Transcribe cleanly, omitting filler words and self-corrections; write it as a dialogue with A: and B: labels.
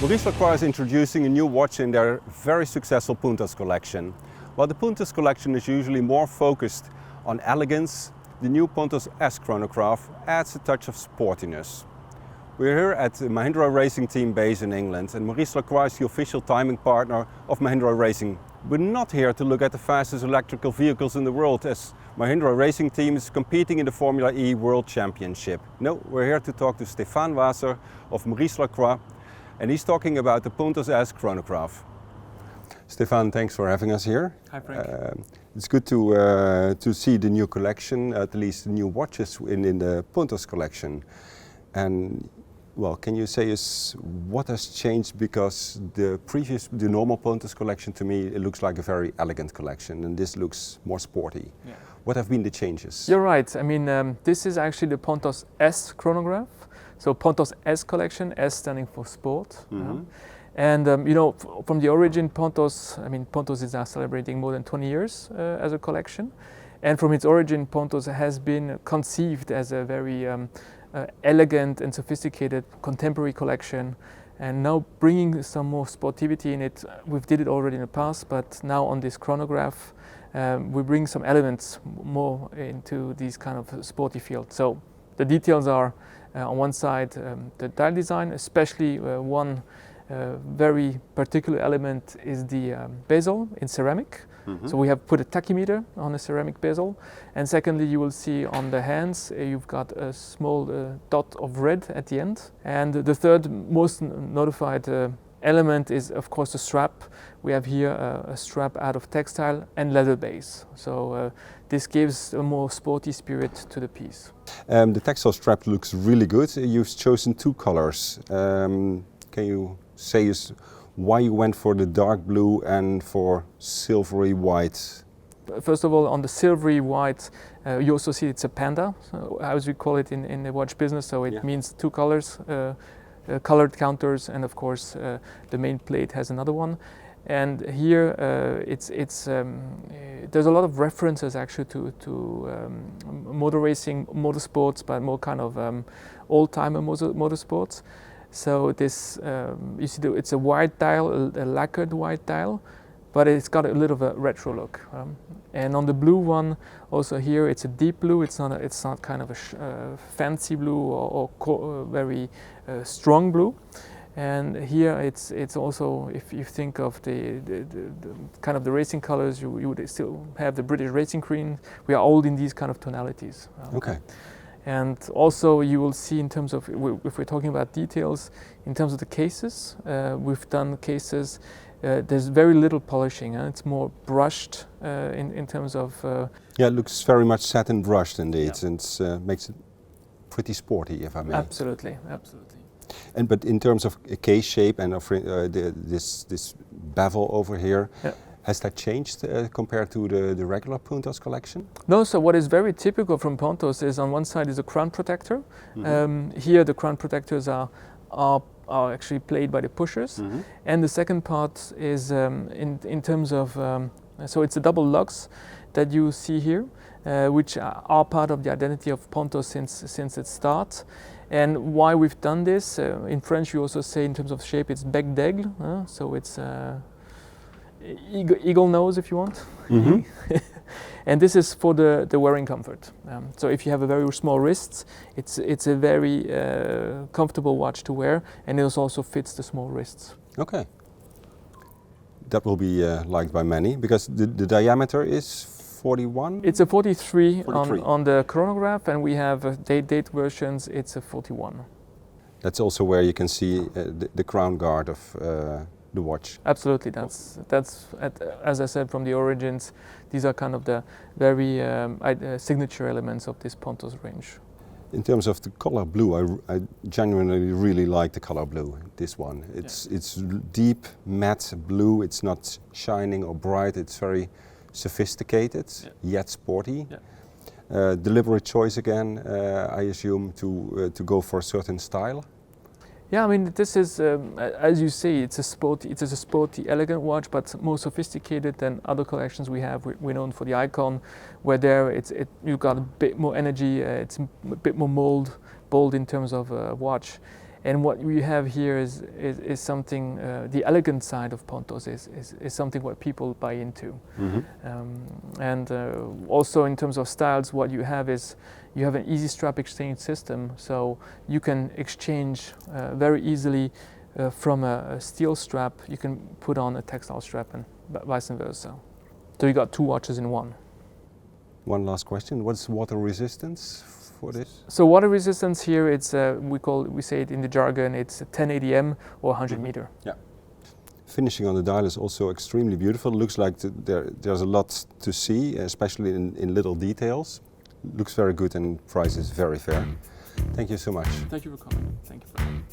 A: Maurice Lacroix is introducing a new watch in their very successful Pontos collection. While the Pontos collection is usually more focused on elegance, the new Pontos S chronograph adds a touch of sportiness. We're here at the Mahindra racing team base in England, and Maurice Lacroix is the official timing partner of Mahindra Racing. We're not here to look at the fastest electrical vehicles in the world, as Mahindra racing team is competing in the Formula E World Championship. No, we're here to talk to Stephane Waser of Maurice Lacroix, and he's talking about the Pontos S chronograph. Stephane, thanks for having us here.
B: Hi, Frank.
A: It's good to see the new collection, at least the new watches in the Pontos collection. And well, can you say us what has changed? Because the normal Pontos collection, to me, it looks like a very elegant collection, and this looks more sporty. Yeah. What have been the changes?
B: You're right. I mean, this is actually the Pontos S chronograph. So Pontos S collection, S standing for sport. Mm-hmm. And you know, from the origin, Pontos is now celebrating more than 20 years as a collection. And from its origin, Pontos has been conceived as a very elegant and sophisticated contemporary collection. And now bringing some more sportivity in it. We've did it already in the past, but now on this chronograph, we bring some elements more into these kind of sporty field. So the details are on one side the dial design, especially one very particular element is the bezel in ceramic. Mm-hmm. So we have put a tachymeter on a ceramic bezel, and secondly you will see on the hands you've got a small dot of red at the end. And the third most notified element is of course the strap. We have here a strap out of textile and leather base. So this gives a more sporty spirit to the piece.
A: The textile strap looks really good. You've chosen two colors. Can you say us why you went for the dark blue and for silvery white?
B: First of all, on the silvery white, you also see it's a panda, as we call it in the watch business. So it means two colors, colored counters, and of course the main plate has another one. And here there's a lot of references actually to motor racing, motorsports, but more kind of old-timer motorsports. So this, you see, it's a white dial, a lacquered white dial, but it's got a little of a retro look. And on the blue one, also here, it's a deep blue. It's not kind of a fancy blue or very strong blue. And here it's also, if you think of the kind of the racing colors, you would still have the British racing green. We are all in these kind of tonalities.
A: Okay.
B: And also you will see in terms of, if we're talking about details, in terms of the cases, we've done cases, there's very little polishing, and it's more brushed in terms of...
A: Yeah, it looks very much satin brushed indeed, and makes it pretty sporty, if I may.
B: Absolutely, absolutely.
A: But in terms of case shape and of this bevel over here, has that changed compared to the regular Pontos collection?
B: No, so what is very typical from Pontos is on one side is a crown protector. Mm-hmm. Here the crown protectors are actually played by the pushers. Mm-hmm. And the second part is in terms of, so it's a double lugs that you see here, which are part of the identity of Pontos since its start. And why we've done this, in French you also say in terms of shape it's bec d'aigle, so it's eagle nose if you want. Mm-hmm. And this is for the wearing comfort. So if you have a very small wrists, it's a very comfortable watch to wear, and it also fits the small wrists. Okay.
A: That will be liked by many, because the diameter is 41?
B: It's a 43 on the chronograph, and we have date versions, it's a 41.
A: That's also where you can see the crown guard of the watch.
B: Absolutely, that's as I said, from the origins, these are kind of the very signature elements of this Pontos range.
A: In terms of the color blue, I genuinely really like the color blue, this one. It's deep matte blue, it's not shining or bright, it's very sophisticated, yet sporty. Yeah. Deliberate choice again, I assume, to go for a certain style.
B: Yeah, I mean, this is, as you say, it is a sporty, elegant watch, but more sophisticated than other collections we have. We're known for the Icon, where there you've got a bit more energy, it's a bit more bold in terms of watch. And what we have here is something, the elegant side of Pontos is something what people buy into. And also in terms of styles, what you have is you have an easy strap exchange system, so you can exchange very easily from a steel strap, you can put on a textile strap and vice versa. So you got two watches in one.
A: One last question, what's water resistance for this?
B: So water resistance here, it's we say it in the jargon, it's 10 ADM or 100 meter.
A: Yeah. Finishing on the dial is also extremely beautiful. Looks like there's a lot to see, especially in little details. Looks very good and price is very fair. Thank you so much.
B: Thank you for coming. Thank you for coming.